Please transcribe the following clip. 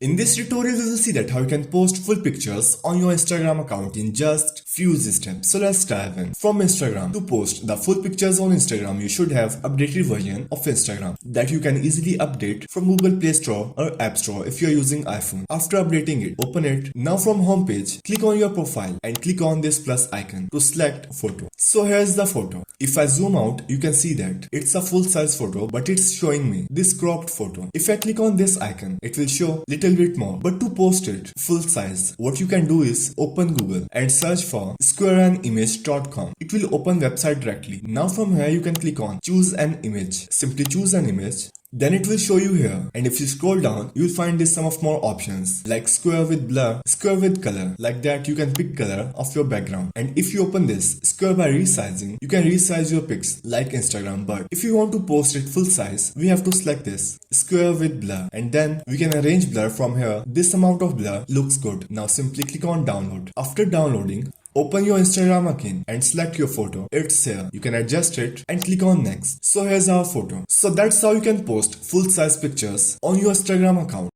In this tutorial, you will see that how you can post full pictures on your Instagram account in just few steps. So let's dive in. From Instagram, to post the full pictures on Instagram, you should have updated version of Instagram that you can easily update from Google Play Store or App Store if you are using iPhone. After updating it, open it. Now from homepage, click on your profile and click on this plus icon to select photo. So here's the photo. If I zoom out, you can see that it's a full size photo, but it's showing me this cropped photo. If I click on this icon, it will show little bit more. But to post it full size, what you can do is open Google and search for squareanimage.com. It will open website directly. Now from here you can click on choose an image. Simply choose an image. Then it will show you here, and if you scroll down, you will find this some of more options like square with blur, square with color. Like that you can pick color of your background. And if you open this square by resizing, you can resize your pics like Instagram. But if you want to post it full size, we have to select this square with blur, and then we can arrange blur from here. This amount of blur looks good. Now simply click on download. After downloading, open your Instagram again and select your photo. It's here. You can adjust it and click on next. So here's our photo. So that's how you can post full size pictures on your Instagram account.